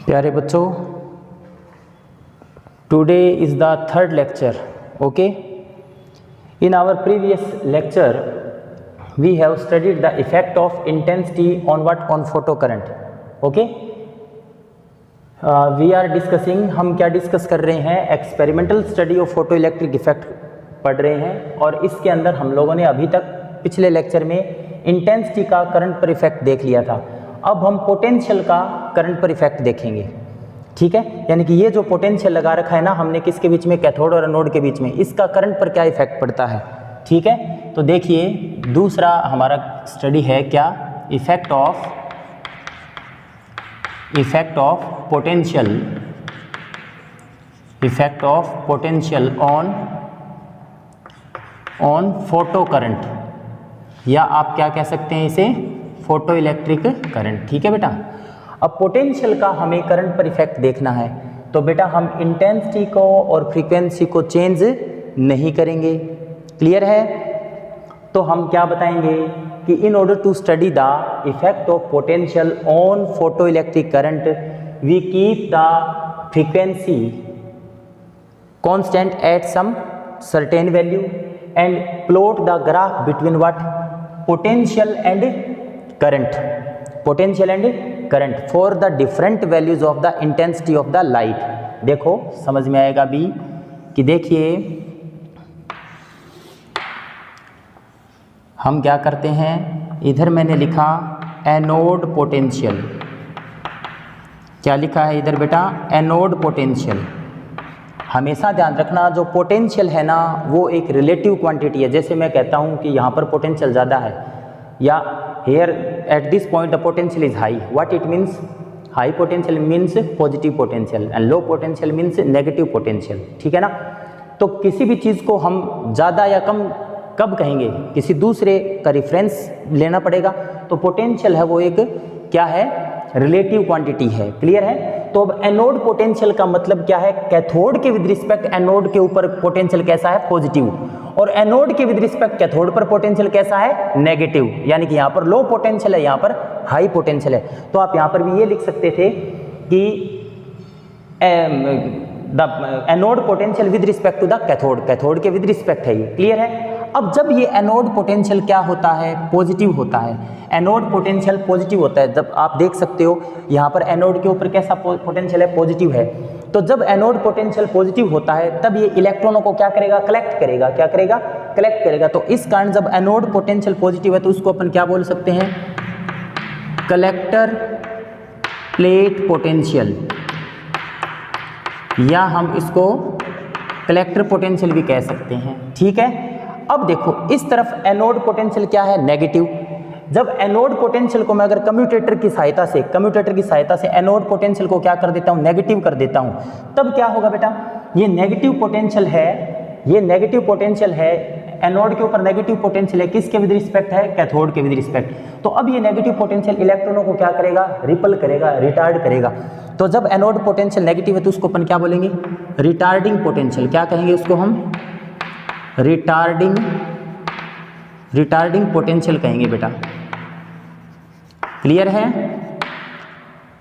प्यारे बच्चों, today is the third lecture. Okay, in our previous lecture we have studied the effect of intensity on photocurrent. Okay, we are discussing, हम क्या discuss कर रहे हैं, experimental study of photo electric effect पढ़ रहे हैं। और इसके अंदर हम लोगों ने अभी तक पिछले लेक्चर में इंटेंसिटी का करंट पर इफेक्ट देख लिया था। अब हम पोटेंशियल का करंट पर इफेक्ट देखेंगे। ठीक है, यानी कि ये जो पोटेंशियल लगा रखा है ना हमने किसके बीच में, कैथोड और एनोड के बीच में, इसका करंट पर क्या इफेक्ट पड़ता है। ठीक है, तो देखिए दूसरा हमारा स्टडी है क्या, effect of potential on photo current, या आप क्या कह सकते हैं इसे, फोटो इलेक्ट्रिक करंट। ठीक है बेटा, अब पोटेंशियल का हमें करंट पर इफेक्ट देखना है तो बेटा हम इंटेंसिटी को और फ्रीक्वेंसी को चेंज नहीं करेंगे। क्लियर है, तो हम क्या बताएंगे कि in order to study the effect of potential on photo electric current we keep the frequency constant at some certain value and plot the graph between what, potential and current for the different values of the intensity of the light. देखो समझ में आएगा भी कि देखिए हम क्या करते हैं, इधर मैंने लिखा एनोड पोटेंशियल, क्या लिखा है इधर बेटा, एनोड पोटेंशियल। हमेशा ध्यान रखना जो पोटेंशियल है ना वो एक रिलेटिव क्वांटिटी है। जैसे मैं कहता हूँ कि यहाँ पर पोटेंशियल ज़्यादा है, या here at this point the potential is high, what it means, high potential means positive potential and low potential means negative potential। ठीक है ना, तो किसी भी चीज़ को हम ज़्यादा या कम कब कहेंगे, किसी दूसरे का रेफरेंस लेना पड़ेगा। तो पोटेंशियल है वो एक क्या है, रिलेटिव क्वांटिटी है। क्लियर है, तो अब एनोड पोटेंशियल का मतलब क्या है, कैथोड के विद रिस्पेक्ट एनोड के ऊपर पोटेंशियल कैसा है, पॉजिटिव, और एनोड के विद रिस्पेक्ट कैथोड पर पोटेंशियल कैसा है, नेगेटिव। यानी कि यहाँ पर लो पोटेंशियल है, यहाँ पर हाई पोटेंशियल है। तो आप यहाँ पर भी ये लिख सकते थे कि the anode potential with respect to the cathode के विद रिस्पेक्ट है ये। क्लियर है, अब जब ये एनोड पोटेंशियल क्या होता है, पॉजिटिव होता है, एनोड पोटेंशियल पॉजिटिव होता है। जब आप देख सकते हो यहाँ पर एनोड के ऊपर कैसा पोटेंशियल है, पॉजिटिव है। तो जब एनोड पोटेंशियल पॉजिटिव होता है तब ये इलेक्ट्रॉनों को क्या करेगा, कलेक्ट करेगा। क्या करेगा, कलेक्ट करेगा। तो इस कारण जब एनोड पोटेंशियल पॉजिटिव है तो उसको अपन क्या बोल सकते हैं, कलेक्टर प्लेट पोटेंशियल, या हम इसको कलेक्टर पोटेंशियल भी कह सकते हैं। ठीक है, अब देखो इस तरफ एनोड पोटेंशियल क्या है, नेगेटिव। जब एनोड पोटेंशियल को मैं अगर कम्यूटेटर की सहायता से एनोड पोटेंशियल को क्या कर देता हूं, नेगेटिव कर देता हूं, तब क्या होगा बेटा, ये नेगेटिव पोटेंशियल है, एनोड के ऊपर नेगेटिव पोटेंशियल है, किसके विद रिस्पेक्ट है, कैथोड के विद रिस्पेक्ट। तो अब ये नेगेटिव पोटेंशियल इलेक्ट्रॉनों को क्या करेगा, रिपल करेगा, रिटार्ड करेगा। तो जब एनोड पोटेंशियल नेगेटिव है तो उसको अपन क्या बोलेंगे, रिटार्डिंग पोटेंशियल। क्या कहेंगे उसको हम, रिटार्डिंग पोटेंशियल कहेंगे बेटा। क्लियर है,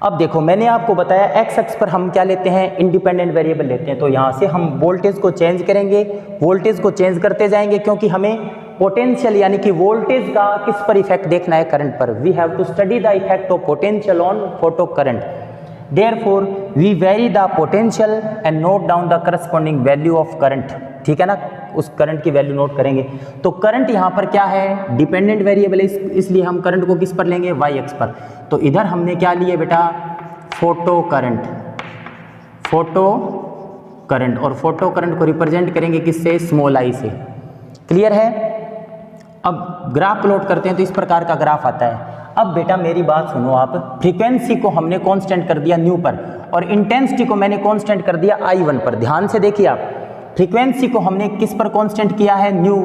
अब देखो मैंने आपको बताया एक्स अक्ष पर हम क्या लेते हैं, इंडिपेंडेंट वेरिएबल लेते हैं। तो यहाँ से हम वोल्टेज को चेंज करेंगे, वोल्टेज को चेंज करते जाएंगे, क्योंकि हमें पोटेंशियल यानी कि वोल्टेज का किस पर इफेक्ट देखना है, करंट पर। We have to study the effect of potential on photo current, therefore we vary the potential and note down the corresponding value of current. ठीक है ना, उस करंट की वैल्यू नोट करेंगे। तो करंट यहाँ पर क्या है, डिपेंडेंट वेरिएबल है, इसलिए हम करंट को किस पर लेंगे, वाई एक्स पर। तो इधर हमने क्या लिए बेटा, फोटो करंट, और फोटो करंट को रिप्रेजेंट करेंगे किससे, स्मॉल आई से। क्लियर है, अब ग्राफ प्लॉट करते हैं तो इस प्रकार का ग्राफ आता है। अब बेटा मेरी बात सुनो आप, फ्रीक्वेंसी को हमने कांस्टेंट कर दिया न्यू पर, और इंटेंसिटी को मैंने कांस्टेंट कर दिया I1 पर। ध्यान से देखिए आप, फ्रीक्वेंसी को हमने किस पर कांस्टेंट किया है, न्यू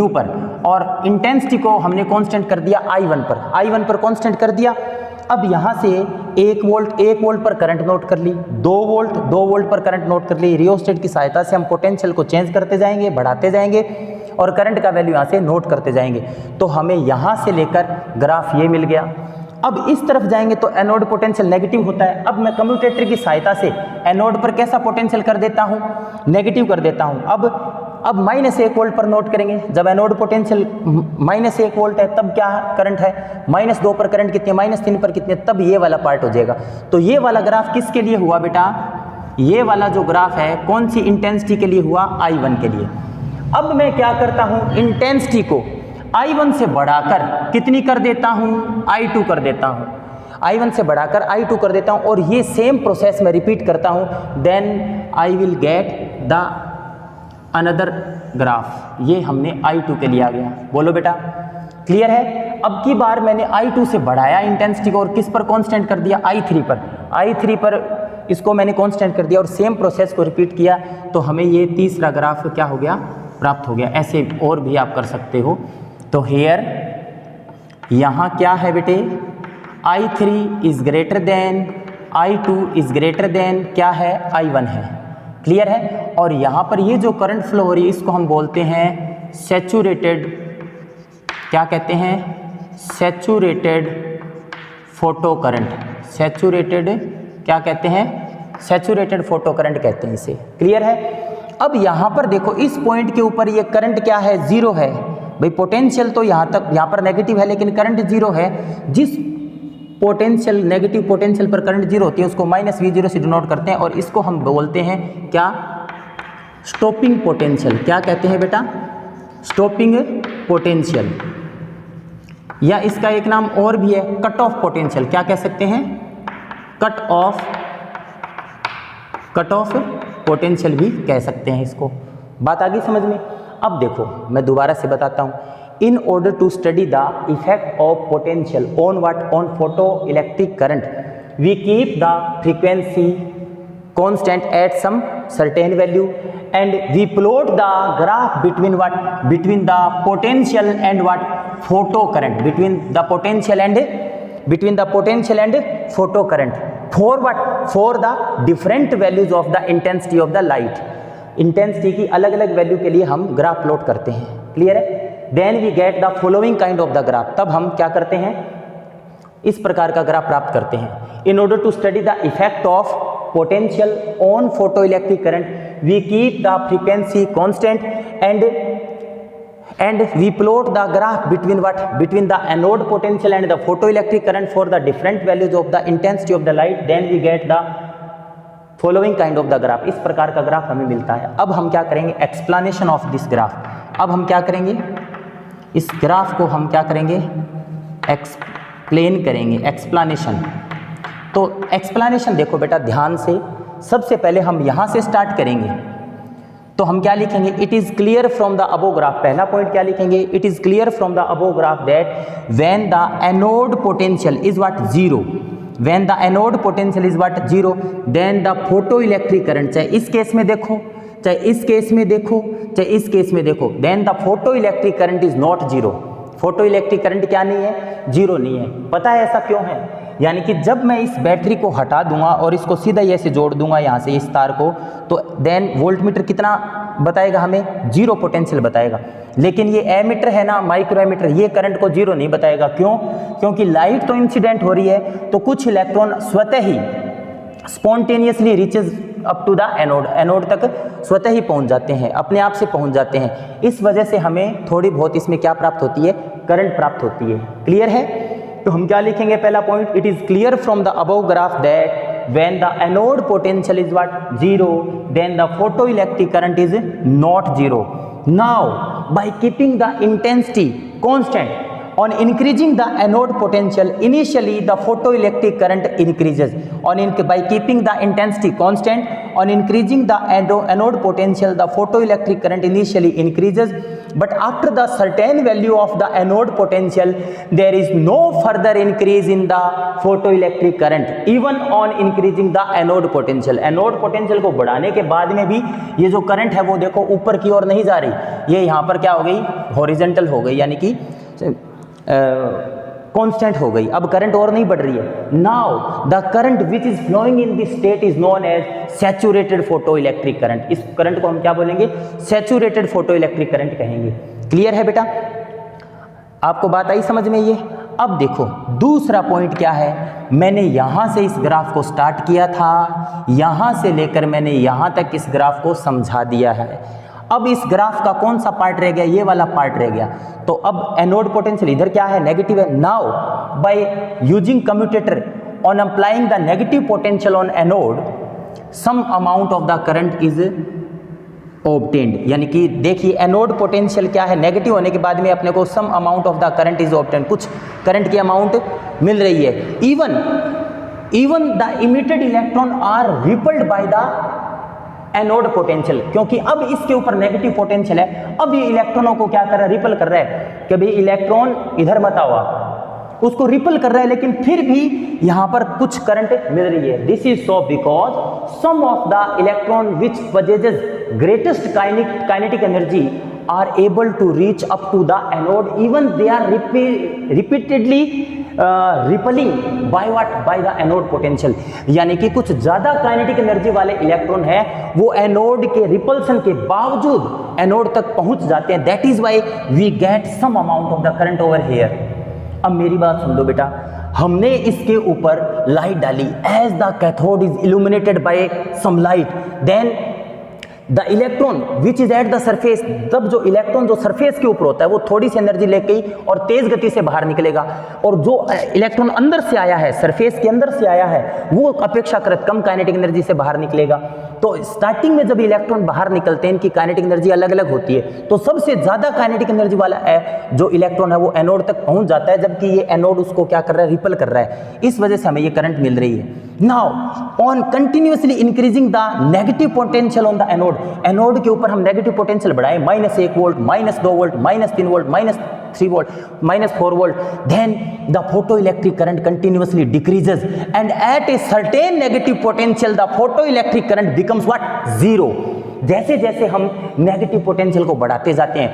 पर, और इंटेंसिटी को हमने कांस्टेंट कर दिया I1 पर कांस्टेंट कर दिया। अब यहाँ से 1 वोल्ट पर करंट नोट कर ली, 2 वोल्ट पर करंट नोट कर ली। रियोस्टेट की सहायता से हम पोटेंशियल को चेंज करते जाएंगे, बढ़ाते जाएंगे, और करंट का वैल्यू यहाँ से नोट करते जाएंगे। तो हमें यहाँ से लेकर ग्राफ ये मिल गया। अब इस तरफ जाएंगे तो एनोड पोटेंशियल नेगेटिव होता है। अब मैं कम्यूटेटर की सहायता से एनोड पर कैसा पोटेंशियल कर देता हूँ, नेगेटिव कर देता हूँ। अब -1 वोल्ट पर नोट करेंगे, जब एनोड पोटेंशियल -1 वोल्ट है तब क्या करंट है, -2 पर करंट कितनी, -3 पर कितने, तब ये वाला पार्ट हो जाएगा। तो ये वाला ग्राफ किसके लिए हुआ बेटा, ये वाला जो ग्राफ है कौन सी इंटेंसिटी के लिए हुआ, I1 के लिए। अब मैं क्या करता हूँ, इंटेंसिटी को I1 से बढ़ाकर कितनी कर देता हूँ, I2 कर देता हूँ, I1 से बढ़ाकर I2 कर देता हूँ, और ये सेम प्रोसेस मैं रिपीट करता हूँ। Then I will get the another graph. ये हमने I2 के लिए आ गया, बोलो बेटा क्लियर है। अब की बार मैंने I2 से बढ़ाया इंटेंसिटी को और किस पर कांस्टेंट कर दिया, I3 पर इसको मैंने कांस्टेंट कर दिया और सेम प्रोसेस को रिपीट किया, तो हमें ये तीसरा ग्राफ क्या हो गया, प्राप्त हो गया। ऐसे और भी आप कर सकते हो। तो हेयर यहाँ क्या है बेटे, I3 is greater than I2 is greater than क्या है, I1 है, क्लियर है। और यहाँ पर ये जो करंट फ्लो हो रही है इसको हम बोलते हैं सैचुरेटेड, क्या कहते हैं, सैचुरेटेड फोटो करंट, सैचुरेटेड क्या कहते हैं, सैचुरेटेड फोटो करंट कहते हैं इसे, क्लियर है। अब यहाँ पर देखो इस पॉइंट के ऊपर ये करंट क्या है, 0 है भाई। पोटेंशियल तो यहाँ तक, यहाँ पर नेगेटिव है लेकिन करंट 0 है। जिस पोटेंशियल, नेगेटिव पोटेंशियल पर करंट 0 होती है उसको -V0 से डिनोट करते हैं, और इसको हम बोलते हैं क्या, स्टॉपिंग पोटेंशियल। क्या कहते हैं बेटा, स्टॉपिंग पोटेंशियल, या इसका एक नाम और भी है कट ऑफ पोटेंशियल। क्या कह सकते हैं, कट ऑफ पोटेंशियल भी कह सकते हैं इसको। बात आ गई समझ में। अब देखो मैं दोबारा से बताता हूँ। In order to study the effect of potential on what, on photo electric current, we keep the frequency constant at some certain value and we plot the graph between what, between the potential and what, photo current, between the potential and photo current, for what, for the different values of the intensity of the light। Intensity की अलग अलग value के लिए हम graph plot करते हैं, clear है। Then we get the following kind of the graph, तब हम क्या करते हैं, इस प्रकार का ग्राफ प्राप्त करते हैं। In order to study the effect of potential on photoelectric current, we keep the frequency constant and we plot the graph between what, between the anode potential and the photoelectric current for the different values of the intensity of the light, then we get the following kind of the graph। इस प्रकार का graph हमें मिलता है। अब हम क्या करेंगे, एक्सप्लेनेशन ऑफ दिस ग्राफ। अब हम क्या करेंगे, इस ग्राफ को हम क्या करेंगे, एक्सप्लेन करेंगे, एक्सप्लेनेशन। तो एक्सप्लेनेशन देखो बेटा ध्यान से, सबसे पहले हम यहाँ से स्टार्ट करेंगे। तो हम क्या लिखेंगे, it is clear from the above graph. पहला पॉइंट क्या लिखेंगे, it is clear from the above graph that when the anode potential is what, 0, when the anode potential is what, 0, then the photo electric current, चाहे इस case में देखो, चाहे इस case में देखो, चाहे इस केस में देखो, then the photo electric current is not 0। Photo electric current क्या नहीं है, 0 नहीं है। पता है ऐसा क्यों है, यानी कि जब मैं इस बैटरी को हटा दूंगा और इसको सीधा ऐसे जोड़ दूंगा यहाँ से इस तार को, तो देन वोल्टमीटर कितना बताएगा हमें, 0 पोटेंशियल बताएगा। लेकिन ये एमीटर है ना, माइक्रो एमीटर, ये करंट को 0 नहीं बताएगा। क्यों, क्योंकि लाइट तो इंसिडेंट हो रही है, तो कुछ इलेक्ट्रॉन स्वतः ही spontaneously reaches up to the anode, anode तक स्वतः ही पहुंच जाते हैं, अपने आप से पहुंच जाते हैं। इस वजह से हमें थोड़ी बहुत इसमें क्या प्राप्त होती है, करंट प्राप्त होती है, क्लियर है। तो हम क्या लिखेंगे, पहला point, it is clear from the above graph that when the anode potential is what, 0, then the photo electric current is not 0। Now by keeping the intensity constant on increasing the anode potential, initially the photoelectric current increases, by keeping the intensity constant, on increasing the anode potential, the photoelectric current initially increases, but after the certain value of the anode potential there is no further increase in the photoelectric current even on increasing the anode potential। anode potential को बढ़ाने के बाद में भी ये जो current है वो देखो ऊपर की ओर नहीं जा रही, ये यहाँ पर क्या हो गई, हॉरिजॉन्टल हो गई, यानी कि कांस्टेंट हो गई। अब करंट और नहीं बढ़ रही है। Now the current which is flowing in this state is known as saturated photo electric current. इस करंट को हम क्या बोलेंगे, सैचुरेटेड फोटो इलेक्ट्रिक करंट कहेंगे। क्लियर है बेटा, आपको बात आई समझ में। ये अब देखो दूसरा पॉइंट क्या है, मैंने यहाँ से इस ग्राफ को स्टार्ट किया था, यहाँ से लेकर मैंने यहाँ तक इस ग्राफ को समझा दिया है। अब इस ग्राफ का कौन सा पार्ट रह गया, ये वाला पार्ट रह गया। तो अब एनोड पोटेंशियल इधर क्या है, नेगेटिव है। Now by using commutator on applying the negative potential on anode some amount of the current is obtained, यानी कि देखिए एनोड पोटेंशियल क्या है, नेगेटिव होने के बाद में अपने को some amount of the current is obtained, कुछ करंट की अमाउंट मिल रही है। Even the emitted electron are repelled by the anode potential, क्योंकि अब इसके ऊपर नेगेटिव पोटेंशियल है। अब ये इलेक्ट्रॉनों को क्या कर रहा है, रिपल कर रहा है कि भाई इलेक्ट्रॉन इधर मत हुआ, उसको रिपल कर रहा है, लेकिन फिर भी यहां पर कुछ करंट मिल रही है। This is so because some of the electron which possesses greatest kinetic energy are able to reach up to the anode even they are repeatedly repelling by what, by the anode potential, यानी कि कुछ ज्यादा kinetic energy वाले electron है वो anode के repulsion के बावजूद एनोड तक पहुंच जाते हैं। That is why we get some amount of the current over here. अब मेरी बात सुन लो बेटा, हमने इसके ऊपर लाइट डाली, as the cathode is illuminated by some light, then the electron which is at the surface, तब जो इलेक्ट्रॉन जो सरफेस के ऊपर होता है वो थोड़ी सी एनर्जी लेके ही और तेज गति से बाहर निकलेगा, और जो इलेक्ट्रॉन अंदर से आया है, सरफेस के अंदर से आया है, वो अपेक्षाकृत कम काइनेटिक एनर्जी से बाहर निकलेगा। तो स्टार्टिंग में जब इलेक्ट्रॉन बाहर निकलते हैं इनकी काइनेटिक एनर्जी अलग अलग होती है, तो सबसे ज्यादा काइनेटिक एनर्जी वाला है जो इलेक्ट्रॉन है वो एनोड तक पहुंच जाता है, जबकि ये एनोड उसको क्या कर रहा है, रिपल कर रहा है। इस वजह से हमें ये करंट मिल रही है। Now on continuously increasing the negative potential on the anode, anode के ऊपर हम नेगेटिव पोटेंशियल बढ़ाएं, -1 volt, -2 volt, -3 volt, -3 volt, -4 volt, then the photoelectric current continuously decreases and at a certain negative potential the photoelectric current becomes what, zero। जैसे जैसे हम negative potential को बढ़ाते जाते हैं,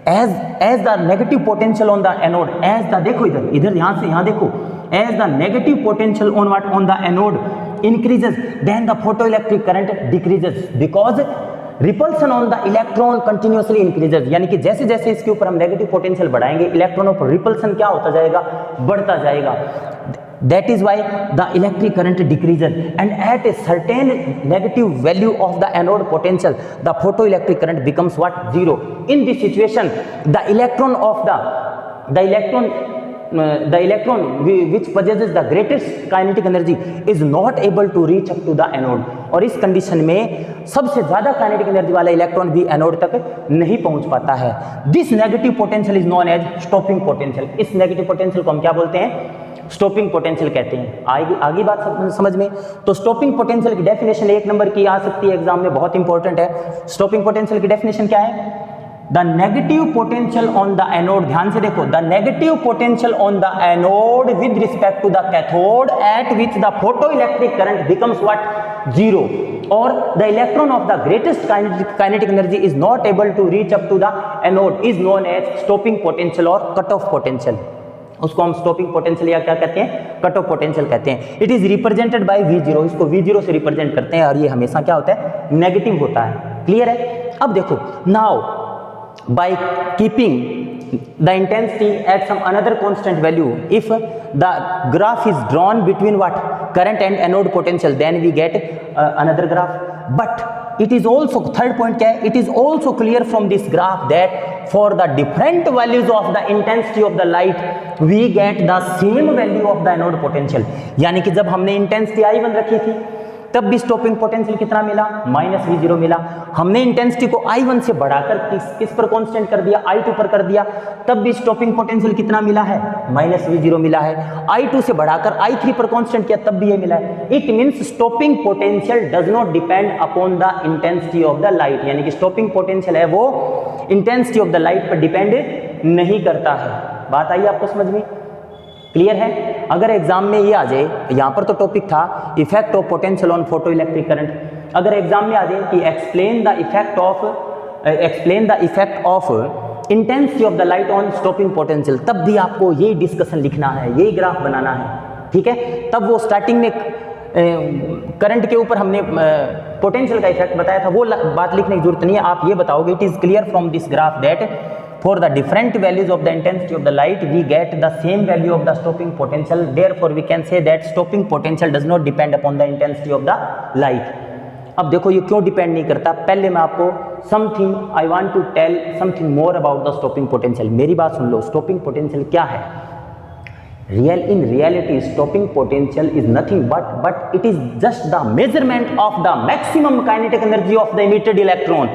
as the negative potential on the anode, as the, देखो इधर यहाँ से यहाँ देखो, as the negative potential on what, on the anode increases then the photoelectric current decreases because repulsion on the electron continuously increases, यानी कि जैसे जैसे इसके ऊपर हम नेगेटिव पोटेंशियल बढ़ाएंगे इलेक्ट्रॉनों पर रिपल्सन क्या होता जाएगा, बढ़ता जाएगा। That is why the electric current decreases and at a certain negative value of the anode potential the photo electric current becomes what, zero. In this situation the electron of the electron which possesses the greatest kinetic energy is not able to reach up to the anode, और इस condition में सबसे ज्यादा kinetic energy वाला electron भी anode तक नहीं पहुंच पाता है। This negative potential is known as stopping potential. इस नेगेटिव पोटेंशियल को हम क्या बोलते हैं, स्टॉपिंग पोटेंशियल कहते हैं। आगे बात समझ में। तो स्टॉपिंग पोटेंशियल की डेफिनेशन 1 नंबर की आ सकती है एग्जाम में, बहुत इंपॉर्टेंट है। स्टॉपिंग पोटेंशियल की डेफिनेशन क्या है, the negative potential on the anode, ध्यान से देखो, the negative potential on the anode with respect to the cathode at which the photo electric current becomes what, zero, और the electron of the greatest kinetic energy is not able to reach up to the anode is known as stopping potential और cut off potential. उसको हम stopping potential या क्या कहते हैं, cut off potential कहते हैं। It is represented by V0, इसको V0 से रिप्रेजेंट करते हैं, और ये हमेशा क्या होता है, नेगेटिव होता है। क्लियर है। अब देखो, now by keeping the intensity at some another constant value, if the graph is drawn between what, current and anode potential, then we get another graph. But it is also, third point क्या है, it is also clear from this graph that for the different values of the intensity of the light we get the same value of the anode potential। यानी कि जब हमने intensity I1 रखी थी तब भी स्टॉपिंग पोटेंशियल कितना मिला, -V0 मिला। हमने इंटेंसिटी को I1 से बढ़ाकर किस पर कांस्टेंट कर दिया, I2 पर कर दिया, तब भी स्टॉपिंग पोटेंशियल कितना मिला है, -V0 मिला है। I2 से बढ़ाकर I3 पर कांस्टेंट किया तब भी ये मिला है। It means stopping potential does not depend upon the intensity of the light, यानी कि स्टॉपिंग पोटेंशियल है वो इंटेंसिटी ऑफ द लाइट पर डिपेंड नहीं करता है। बात आई आपको समझ में, क्लियर है। अगर एग्जाम में ये आ जाए, यहाँ पर तो टॉपिक था effect of potential on photo electric current, अगर एग्जाम में आ जाए कि explain the effect of intensity of the light on stopping potential, तब भी आपको यही डिस्कशन लिखना है, यही ग्राफ बनाना है, ठीक है। तब वो स्टार्टिंग में करंट के ऊपर हमने पोटेंशियल का इफेक्ट बताया था, वो बात लिखने की जरूरत नहीं है। आप ये बताओगे, it is clear from this graph that for the different values of the intensity of the light we get the same value of the stopping potential, therefore we can say that stopping potential does not depend upon the intensity of the light. अब देखो ये क्यों depend नहीं करता, पहले मैं आपको something I want to tell something more about the stopping potential. मेरी बात सुन लो, स्टॉपिंग पोटेंशियल क्या है? in reality stopping potential is nothing but it is just the measurement of the maximum kinetic energy of the emitted electron।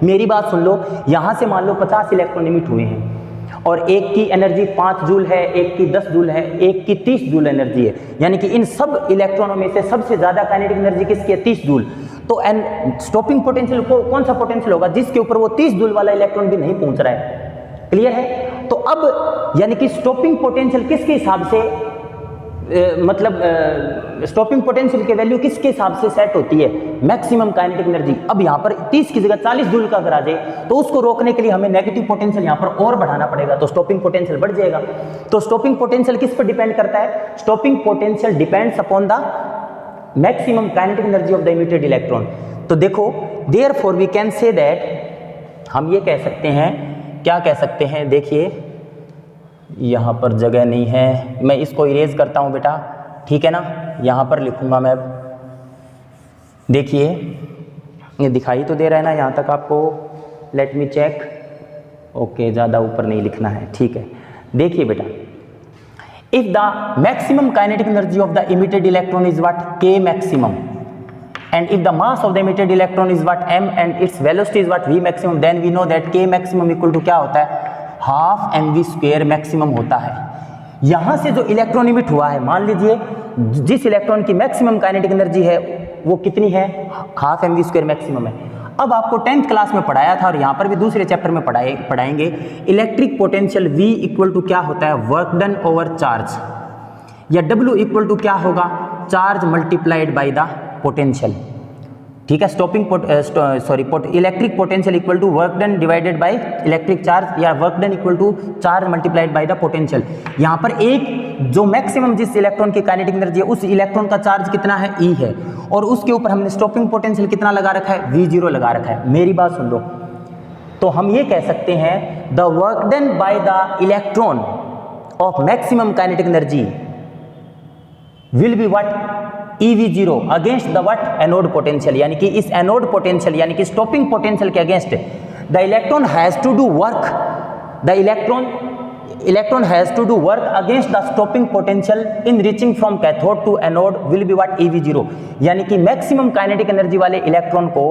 मेरी बात सुन लो, यहाँ से मान लो 50 electron emit हुए हैं और एक की एनर्जी 5 जूल है, एक की 10 जूल है, एक की 30 जूल एनर्जी है, यानी कि इन सब इलेक्ट्रॉनों में से सबसे ज्यादा काइनेटिक एनर्जी किसकी है? 30 जूल। तो स्टॉपिंग पोटेंशियल को कौन सा पोटेंशियल होगा? जिसके ऊपर वो 30 जूल वाला इलेक्ट्रॉन भी नहीं पहुंच रहा है। क्लियर है? तो अब यानी कि स्टॉपिंग पोटेंशियल किसके हिसाब से स्टॉपिंग पोटेंशियल की वैल्यू किसके हिसाब से सेट होती है? Maximum kinetic energy. अब यहाँ पर 30 की जगह 40 जूल का अगर आ जाए तो उसको रोकने के लिए हमें नेगेटिव पोटेंशियल यहाँ पर और बढ़ाना पड़ेगा, तो स्टॉपिंग पोटेंशियल बढ़ जाएगा। तो स्टॉपिंग पोटेंशियल किस पर डिपेंड करता है? Stopping potential depends upon the maximum kinetic energy of the emitted electron. तो देखो, therefore we can say that, हम ये कह सकते हैं, क्या कह सकते हैं? देखिए यहाँ पर जगह नहीं है, मैं इसको इरेज करता हूँ बेटा, ठीक है ना? यहाँ पर लिखूंगा मैं। देखिए ये दिखाई तो दे रहा है ना यहाँ तक आपको? Let me check. ओके, ज़्यादा ऊपर नहीं लिखना है, ठीक है। देखिए बेटा, if the maximum kinetic energy of the emitted electron is what? K maximum, and if the mass of the emitted electron is what? M, and its velocity is what? V maximum, then we know that K maximum equal to क्या होता है? Half mv square maximum होता है। यहां से जो electron emit हुआ है, मान लीजिए जिस इलेक्ट्रॉन की मैक्सिमम काइनेटिक एनर्जी है वो कितनी है? हाफ mv स्क्वायर मैक्सिमम है। अब आपको 10th क्लास में पढ़ाया था और यहाँ पर भी दूसरे चैप्टर में पढ़ाएंगे, electric potential V equal to क्या होता है? वर्क डन ओवर चार्ज, या W इक्वल टू क्या होगा? Charge multiplied by the potential. ठीक है, electric potential equal to work done divided by electric charge, या work done equal to charge multiplied by the potential. यहाँ पर एक जो मैक्सिमम जिस इलेक्ट्रॉन की काइनेटिक एनर्जी है उस इलेक्ट्रॉन का चार्ज कितना है? E है, और उसके ऊपर हमने स्टॉपिंग पोटेंशियल कितना लगा रखा है? V0 लगा रखा है। मेरी बात सुन लो, तो हम ये कह सकते हैं the work done by the electron of maximum kinetic energy will be what? EV0 against the what? Anode potential. यानी कि इस एनोड पोटेंशियल यानी कि स्टॉपिंग पोटेंशियल के against the electron has to do work, the electron has to do work against the stopping potential in reaching from cathode to anode will be what? EV0। यानी कि maximum kinetic energy वाले electron को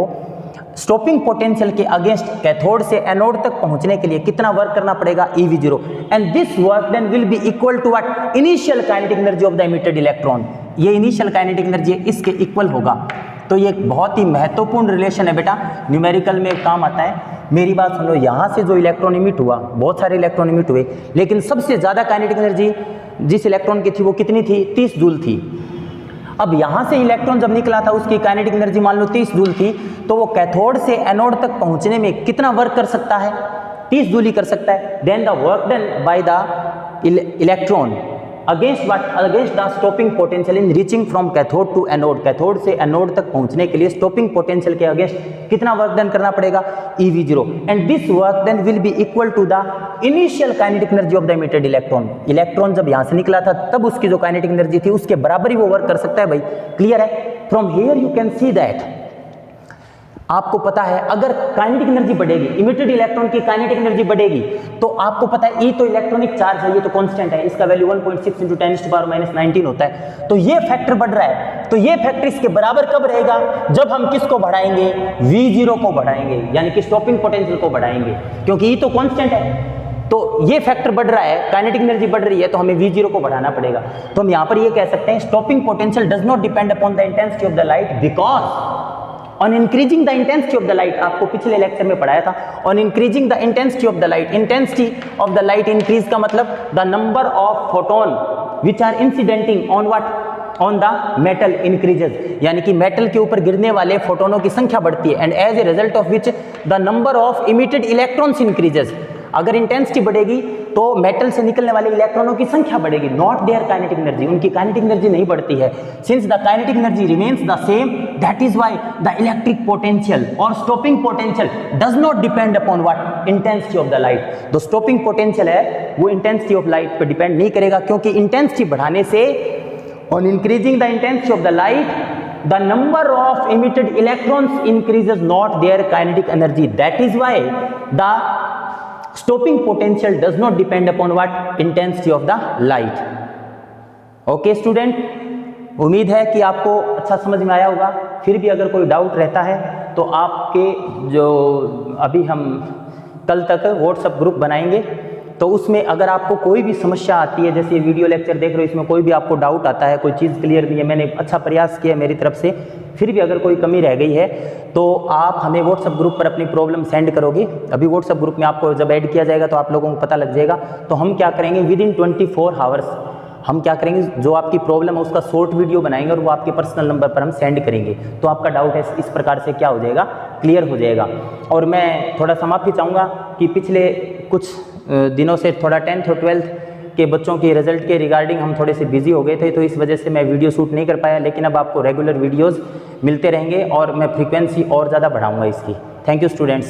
stopping potential के against cathode से anode तक पहुंचने के लिए कितना वर्क करना पड़ेगा? EV0, and this work then will be equal to what? Initial kinetic energy of the emitted electron. ये इनिशियल काइनेटिक एनर्जी इसके इक्वल होगा। तो ये बहुत ही महत्वपूर्ण रिलेशन है बेटा, न्यूमेरिकल में काम आता है। मेरी बात सुनो, यहाँ से जो इलेक्ट्रॉन इमिट हुआ, बहुत सारे इलेक्ट्रॉन इमिट हुए, लेकिन सबसे ज़्यादा काइनेटिक एनर्जी जिस इलेक्ट्रॉन की थी वो कितनी थी? 30 जूल थी। अब यहाँ से इलेक्ट्रॉन जब निकला था उसकी काइनेटिक एनर्जी मान लो 30 जूल थी, तो वो कैथोड से एनोड तक पहुँचने में कितना वर्क कर सकता है? 30 जूल ही कर सकता है। Then the work done by the electron against what? Against the stopping potential in reaching from cathode to anode, cathode से एनोड तक पहुंचने के लिए स्टॉपिंग पोटेंशियल के अगेंस्ट कितना वर्क डन करना पड़ेगा? EV0, and this work done will be equal to the initial kinetic energy of the emitted electron. Electron जब यहां से निकला था तब उसकी जो काइनेटिक एनर्जी थी उसके बराबर ही वो वर्क कर सकता है भाई। क्लियर है? From here you can see that, आपको पता है अगर काइनेटिक एनर्जी बढ़ेगी, इमिटेड इलेक्ट्रॉन की काइनेटिक एनर्जी बढ़ेगी, तो आपको पता है E तो इलेक्ट्रॉनिक चार्ज है, ये तो कांस्टेंट है, इसका वैल्यू 1.6 × 10⁻⁻19 होता है। तो ये फैक्टर बढ़ रहा है, तो ये फैक्टर इसके बराबर कब रहेगा? जब हम किसको बढ़ाएंगे? V0 को बढ़ाएंगे, यानी कि स्टॉपिंग पोटेंशियल को बढ़ाएंगे, क्योंकि E तो कांस्टेंट है। तो ये फैक्टर बढ़ रहा है, काइनेटिक एनर्जी बढ़ रही है, तो हमें V0 को बढ़ाना पड़ेगा। तो हम यहाँ पर ये कह सकते हैं stopping potential does not depend upon the intensity of the light, because on increasing the intensity of the light, आपको पिछले लेक्चर में पढ़ाया था, on increasing the intensity of the light, intensity of the light increase का मतलब the number of photon which are incidenting on what? On the metal increases, यानी कि metal के ऊपर गिरने वाले फोटोनों की संख्या बढ़ती है, and as a result of which the number of emitted electrons increases. अगर इंटेंसिटी बढ़ेगी तो मेटल से निकलने वाले इलेक्ट्रॉनों की संख्या बढ़ेगी, नॉट देयर काइनेटिक एनर्जी, उनकी काइनेटिक एनर्जी नहीं बढ़ती है। Since the kinetic energy remains the same, that is why the electric potential और stopping potential does not depend upon what, intensity of the light. जो स्टॉपिंग पोटेंशियल है वो intensity of light पर depend नहीं करेगा, क्योंकि इंटेंसिटी बढ़ाने से, on increasing the intensity of the light, the number of emitted electrons increases, not their kinetic energy. That is why the stopping potential does not depend upon what, intensity of the light. Okay student, उम्मीद है कि आपको अच्छा समझ में आया होगा। फिर भी अगर कोई डाउट रहता है तो आपके जो अभी हम कल तक व्हाट्सएप ग्रुप बनाएंगे, तो उसमें अगर आपको कोई भी समस्या आती है, जैसे ये वीडियो लेक्चर देख रहे हो, इसमें कोई भी आपको डाउट आता है, कोई चीज़ क्लियर नहीं है, मैंने अच्छा प्रयास किया मेरी तरफ से, फिर भी अगर कोई कमी रह गई है तो आप हमें व्हाट्सएप ग्रुप पर अपनी प्रॉब्लम सेंड करोगे। अभी व्हाट्सएप ग्रुप में आपको जब ऐड किया जाएगा तो आप लोगों को पता लग जाएगा। तो हम क्या करेंगे, विद इन 24 आवर्स हम क्या करेंगे, जो आपकी प्रॉब्लम है उसका शॉर्ट वीडियो बनाएंगे और वो आपके पर्सनल नंबर पर हम सेंड करेंगे, तो आपका डाउट है इस प्रकार से क्या हो जाएगा, क्लियर हो जाएगा। और मैं थोड़ा सा माफ़ी चाहूँगा कि पिछले कुछ दिनों से थोड़ा 10th और 12th के बच्चों के रिजल्ट के रिगार्डिंग हम थोड़े से बिजी हो गए थे, तो इस वजह से मैं वीडियो शूट नहीं कर पाया, लेकिन अब आपको रेगुलर वीडियोस मिलते रहेंगे और मैं फ्रीक्वेंसी और ज़्यादा बढ़ाऊंगा इसकी। Thank you students.